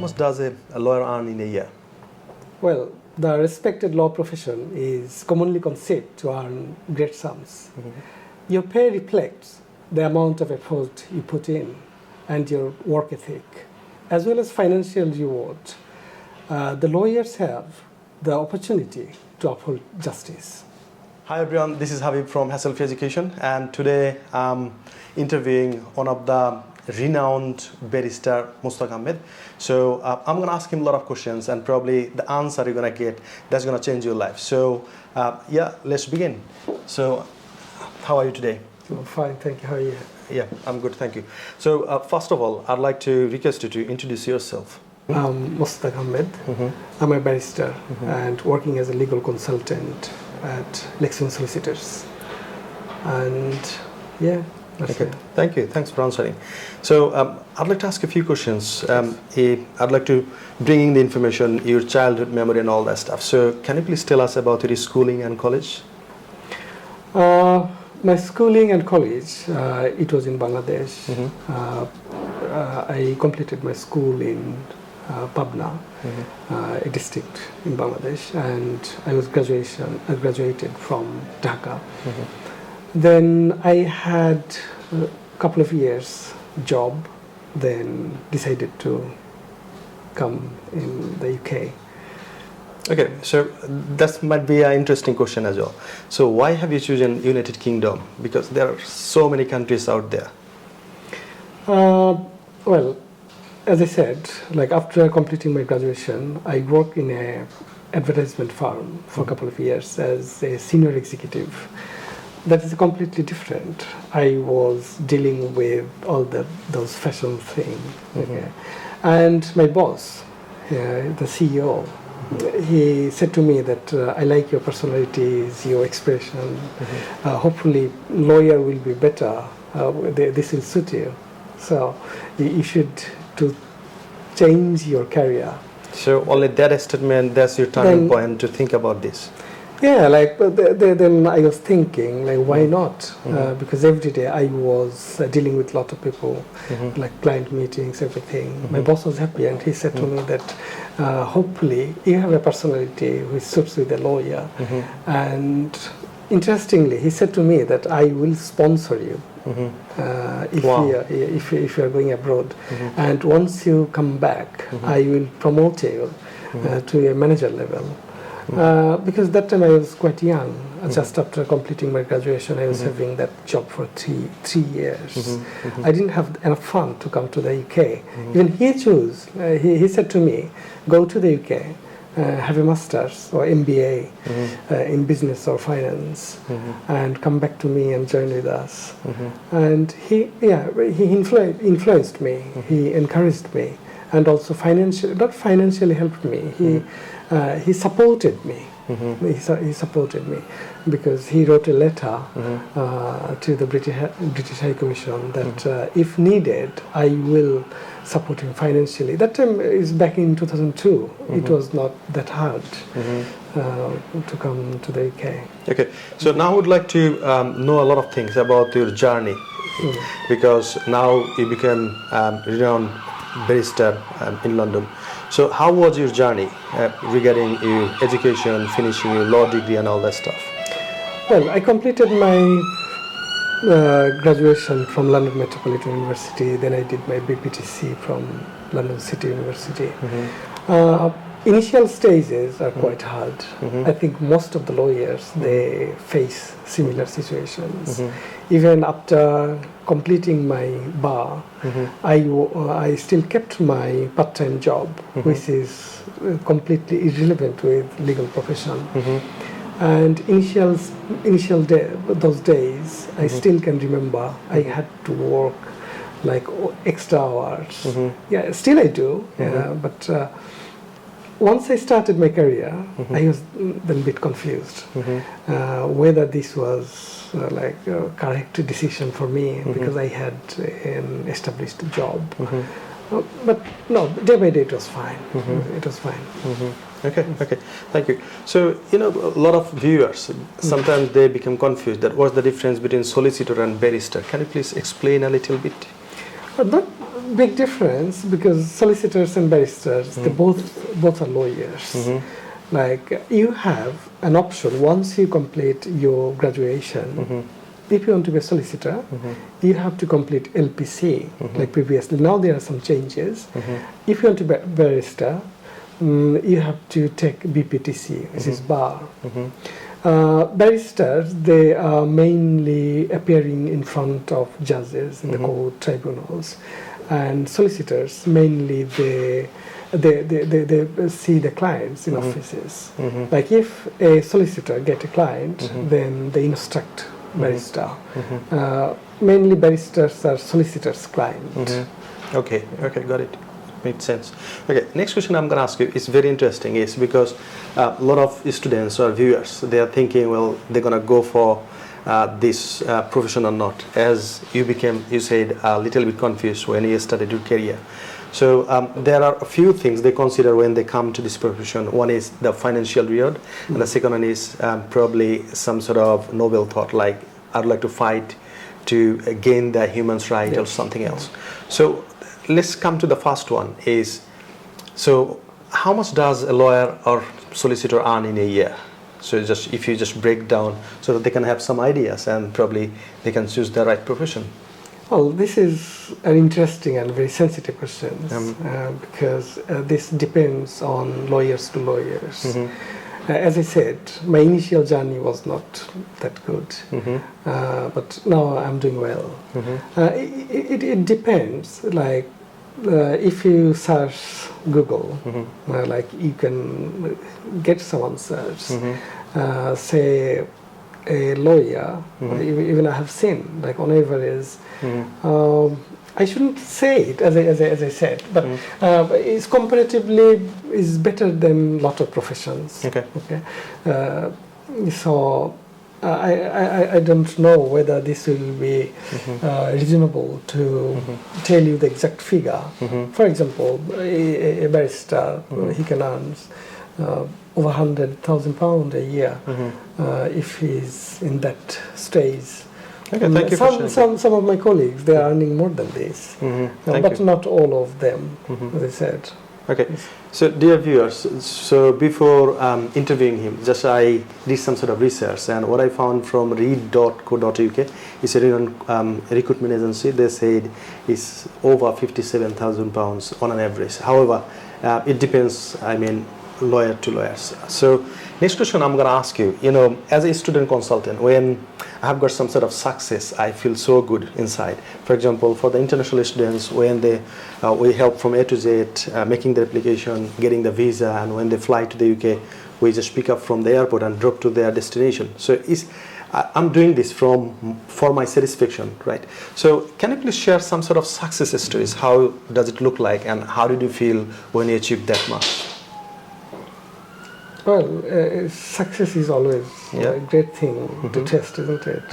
much does a lawyer earn in a year? Well, the respected law profession is commonly conceived to earn great sums. Your pay reflects the amount of effort you put in and your work ethic, as well as financial reward. The lawyers have the opportunity to uphold justice. Hi everyone, this is Habib from Hassel-Free Education, and today I'm interviewing one of the renowned barrister, Mustaq Ahmed. So I'm going to ask him a lot of questions, and probably the answer you're going to get, that's going to change your life. So yeah, let's begin. So how are you today? I'm fine, thank you. How are you? Yeah, I'm good, thank you. So first of all, I'd like to request you to introduce yourself. I'm Mustaq Ahmed. I'm a barrister and working as a legal consultant at Lexwin Solicitors. And yeah, that's Okay, it. thank you. Thanks for answering. So I'd like to ask a few questions. I'd like to bring in the information, your childhood memory and all that stuff. So can you please tell us about your schooling and college? My schooling and college, it was in Bangladesh. I completed my school in Pabna, a district in Bangladesh, and I graduated from Dhaka. Then I had a couple of years job, then decided to come in the UK. Okay, so that might be an interesting question as well. So why have you chosen United Kingdom? Because there are so many countries out there. Well, as I said, like after completing my graduation, I worked in a advertisement firm for a couple of years as a senior executive. That is completely different. I was dealing with all those fashion things. Okay. And my boss, the CEO, he said to me that I like your personalities, your expression. Hopefully, lawyer will be better. This will suit you. So you should to change your career. So only that statement, that's your turning point to think about this. Yeah, like then I was thinking, like, why not? Because every day I was dealing with a lot of people, like client meetings, everything. My boss was happy, and he said to me that hopefully you have a personality which suits with a lawyer. And interestingly, he said to me that I will sponsor you if you are going abroad, and once you come back, I will promote you to a manager level. Because that time I was quite young. Just after completing my graduation, I was having that job for three years. I didn't have enough fun to come to the UK. Even he said to me, go to the UK, have a master's or MBA in business or finance, and come back to me and join with us. And he influenced me. He encouraged me, and also not financially helped me. He supported me. He supported me because he wrote a letter to the British High Commission that if needed, I will support him financially. That time is back in 2002. It was not that hard to come to the UK. Okay, so now I would like to know a lot of things about your journey, because now you became renowned barrister in London. So how was your journey regarding your education, finishing your law degree and all that stuff? Well, I completed my graduation from London Metropolitan University. Then I did my BPTC from London City University. Initial stages are quite hard. I think most of the lawyers, they face similar situations. Even after completing my bar, I still kept my part-time job, which is completely irrelevant with legal profession. And those days, I still can remember I had to work like extra hours. Yeah, still I do, but once I started my career, I was then a bit confused whether this was like a correct decision for me because I had an established job. But no, day by day it was fine. It was fine. Okay, thank you. So, a lot of viewers, sometimes they become confused that what's the difference between solicitor and barrister. Can you please explain a little bit? Not big difference, because solicitors and barristers, they both are lawyers. Like, you have an option once you complete your graduation. If you want to be a solicitor, you have to complete LPC, like previously. Now there are some changes. If you want to be a barrister, you have to take BPTC, which is bar. Barristers, they are mainly appearing in front of judges in the court tribunals, and solicitors mainly they see the clients in offices. Like, if a solicitor get a client, then they instruct barrister. Mainly barristers are solicitors' client. Okay, got it. Makes sense. Okay, next question I'm going to ask you is very interesting, is because a lot of students or viewers, they are thinking, well, they're going to go for this profession or not, as you said, a little bit confused when you started your career. So there are a few things they consider when they come to this profession. One is the financial reward, and the second one is probably some sort of noble thought, like I'd like to fight to gain the human's right or something else. So let's come to the first one. So how much does a lawyer or solicitor earn in a year? So if you just break down so that they can have some ideas and probably they can choose the right profession. Well, this is an interesting and very sensitive question, because this depends on lawyers to lawyers. As I said, my initial journey was not that good, but now I'm doing well. It depends. Like, if you search Google, like, you can get some answers. Say a lawyer, even I have seen, like, on average, I shouldn't say it as I said, but it's comparatively is better than lot of professions. So I don't know whether this will be reasonable to tell you the exact figure. For example, a barrister, he can earn over £100,000 a year if he's in that stage. Thank you for sharing. Some of my colleagues, they are earning more than this, but not all of them, as I said. Okay, so dear viewers, so before interviewing him, I did some sort of research, and what I found from read.co.uk is a renowned recruitment agency. They said it's over £57,000 on an average. However, it depends, lawyer to lawyers. So next question I'm going to ask you, as a student consultant, when I have got some sort of success, I feel so good inside. For example, for the international students, when we help from A to Z, making the application, getting the visa, and when they fly to the UK, we just pick up from the airport and drop to their destination. So I'm doing this for my satisfaction, right? So can you please share some sort of success stories? How does it look like, and how did you feel when you achieved that much? Well, success is always a great thing to test, isn't it?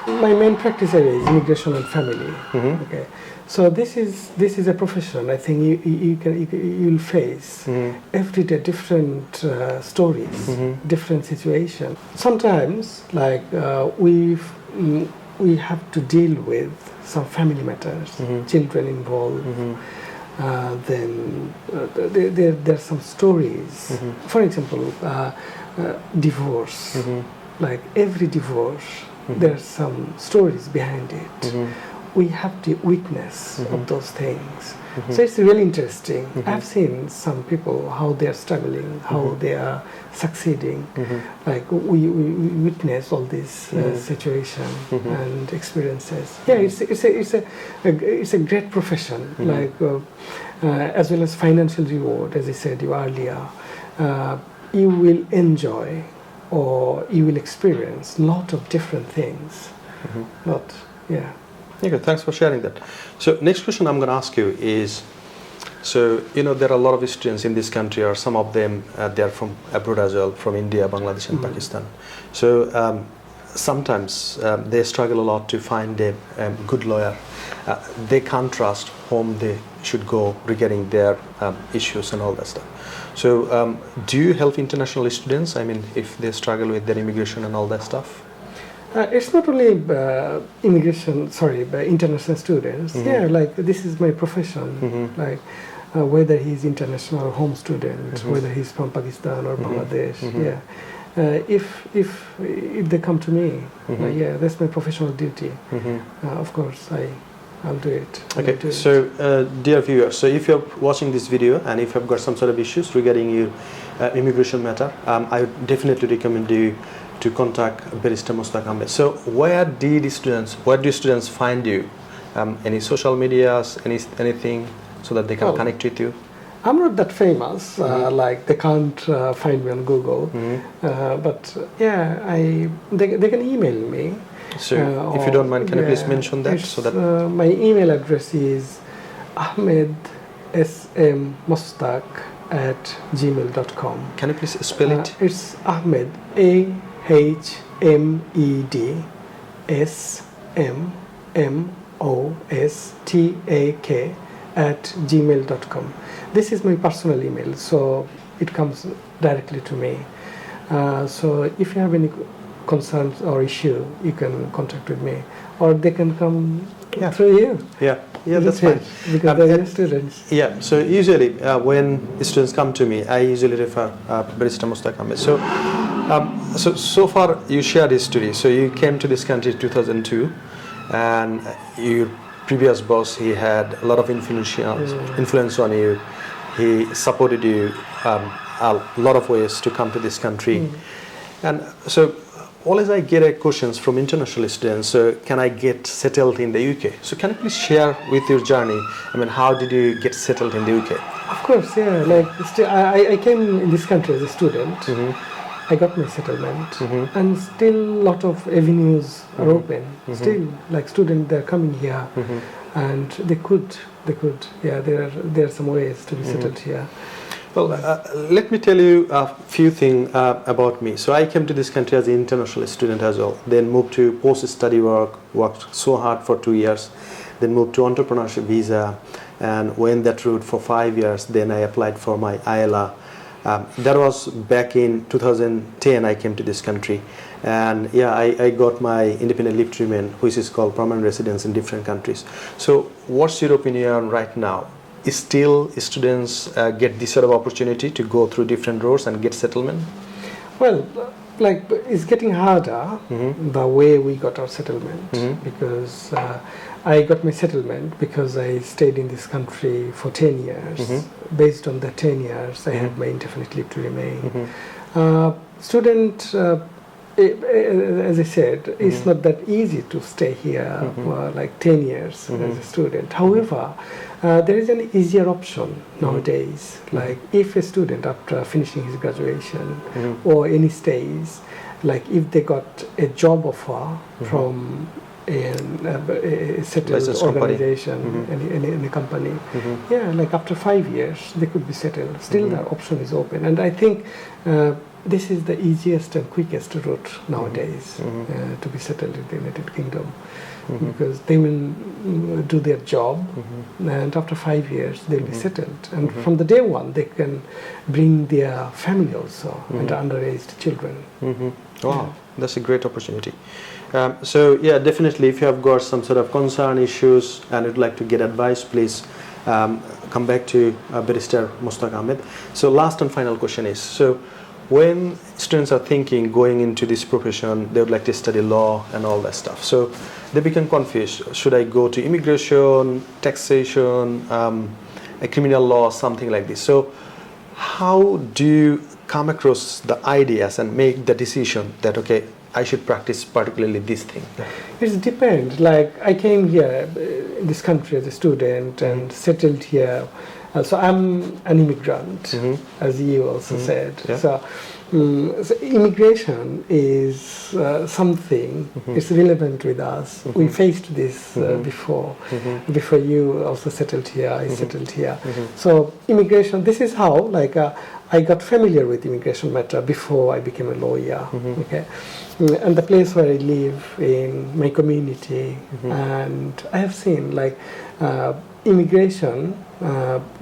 My main practice area is immigration and family. Okay, so this is a profession. I think you'll face everyday different stories, different situations. Sometimes, like we have to deal with some family matters, children involved. Then there's some stories. For example, divorce. Like, every divorce, there's some stories behind it. We have to witness of those things. So it's really interesting. I've seen some people, how they're struggling, how they are succeeding. Like, we witness all these situations and experiences. Yeah, it's a great profession. Like, as well as financial reward, as I said you earlier. You will enjoy, or you will experience a lot of different things. Okay, thanks for sharing that. So next question I'm going to ask you is, so there are a lot of students in this country, or some of them they are from abroad as well, from India, Bangladesh and Pakistan. So sometimes they struggle a lot to find a good lawyer. They can't trust whom they should go regarding their issues and all that stuff. So do you help international students, if they struggle with their immigration and all that stuff? It's not only international students. Yeah, like this is my profession. Like whether he's international or home student, whether he's from Pakistan or Bangladesh. Yeah, if they come to me, yeah, that's my professional duty. Of course, I'll do it. Okay, so dear viewers, so if you're watching this video and if you've got some sort of issues regarding your immigration matter, I would definitely recommend you to contact Barista Mushtaq Ahmed. So where do students find you? Any social medias, anything, so that they can connect with you? I'm not that famous, like they can't find me on Google, but yeah, they can email me. So if you don't mind, can you please mention that? So that my email address is ahmedsmmushtaq@gmail.com. Can you please spell it? It's Ahmed, ahmedsmmushtaq@gmail.com. This is my personal email, so it comes directly to me. So if you have any concerns or issue, you can contact with me, or they can come through you. Yeah, that's fine. Because they're students. Yeah, so usually when students come to me, I usually refer Barista Mushtaq Ahmed. So far you shared history. So you came to this country in 2002, and your previous boss, he had a lot of influence on you. He supported you a lot of ways to come to this country. And so always I get questions from international students, so can I get settled in the UK? So can you please share with your journey, I mean, how did you get settled in the UK? Of course, yeah, like I came in this country as a student. I got my settlement, and still a lot of avenues are open. Still, like students, they're coming here, and they could, yeah, there are some ways to be settled here. Well, let me tell you a few things about me. So I came to this country as an international student as well. Then moved to post-study work, worked so hard for 2 years. Then moved to entrepreneurship visa and went that route for 5 years. Then I applied for my ILR. That was back in 2010 I came to this country. And yeah, I got my independent leave to remain, which is called permanent residence in different countries. So what's your opinion right now? Still students get this sort of opportunity to go through different roads and get settlement? Well, like it's getting harder the way we got our settlement, because I got my settlement because I stayed in this country for 10 years. Based on the 10 years, I had my indefinite leave to remain. Student, as I said, it's not that easy to stay here for like 10 years as a student. However, there is an easier option nowadays. Like if a student after finishing his graduation or any stage, like if they got a job offer from a settled organization, any company, yeah, like after 5 years they could be settled. Still, the option is open, and I think this is the easiest and quickest route nowadays to be settled in the United Kingdom. Because they will do their job, and after 5 years they'll be settled. And from the day one, they can bring their family also and underaged children. Wow, that's a great opportunity. So yeah, definitely, if you have got some sort of concern, issues, and would like to get advice, please come back to Barrister Mushtaq Ahmed. So last and final question is, so when students are thinking going into this profession, they would like to study law and all that stuff. So they become confused. Should I go to immigration, taxation, a criminal law, something like this? So how do you come across the ideas and make the decision that, okay, I should practice particularly this thing? It depends. Like I came here in this country as a student and settled here. So I'm an immigrant, as you also said. Yeah. So immigration is something, it's relevant with us. We faced this before you also settled here, I settled here. So immigration, this is how, like, I got familiar with immigration matter before I became a lawyer. Okay, and the place where I live in my community, and I have seen like immigration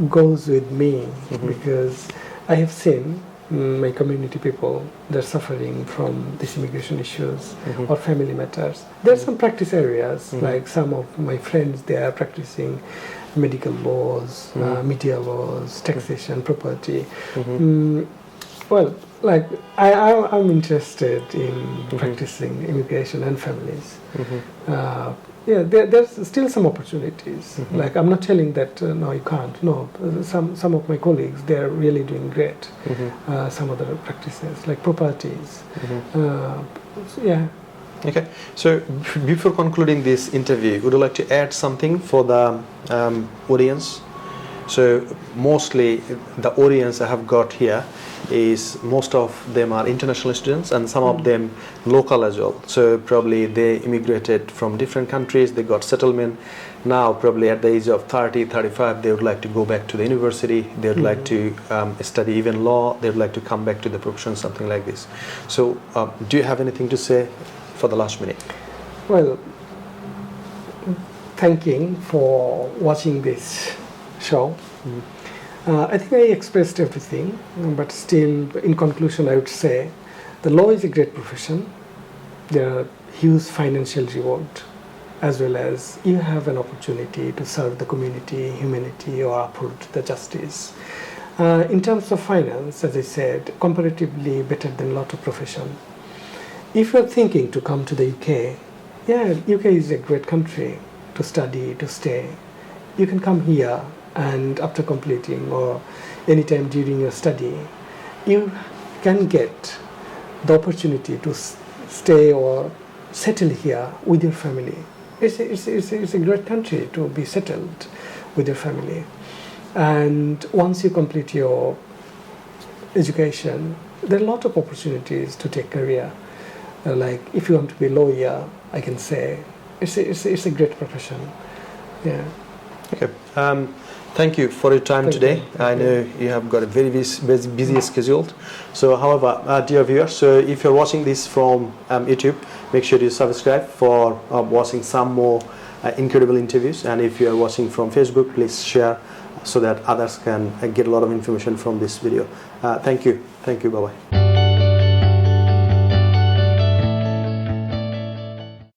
goes with me because I have seen my community people, they're suffering from these immigration issues or family matters. There's some practice areas, like some of my friends, they are practicing medical laws, media laws, taxation, property. Well, like I'm interested in practicing immigration and families. Yeah, there's still some opportunities. Like I'm not telling that no, you can't. No, some of my colleagues, they're really doing great. Some other practices like properties. So, yeah. Okay. So before concluding this interview, would you like to add something for the audience? So mostly the audience I have got here is most of them are international students and some of them local as well. So probably they immigrated from different countries, they got settlement. Now probably at the age of 30, 35, they would like to go back to the university, they would like to study even law, they would like to come back to the profession, something like this. So do you have anything to say for the last minute? Well, thanking for watching this show. I think I expressed everything, but still, in conclusion, I would say the law is a great profession. There are huge financial reward, as well as you have an opportunity to serve the community, humanity, or uphold the justice. In terms of finance, as I said, comparatively better than a lot of profession. If you're thinking to come to the UK, yeah, UK is a great country to study, to stay. You can come here, and after completing or anytime during your study, you can get the opportunity to stay or settle here with your family. It's a great country to be settled with your family. And once you complete your education, there are a lot of opportunities to take career. Like if you want to be a lawyer, I can say it's a great profession. Yeah. Okay. Thank you for your time today. I know you have got a very busy schedule. So, however, dear viewers, so if you're watching this from YouTube, make sure you subscribe for watching some more incredible interviews. And if you are watching from Facebook, please share so that others can get a lot of information from this video. Thank you. Thank you. Bye-bye.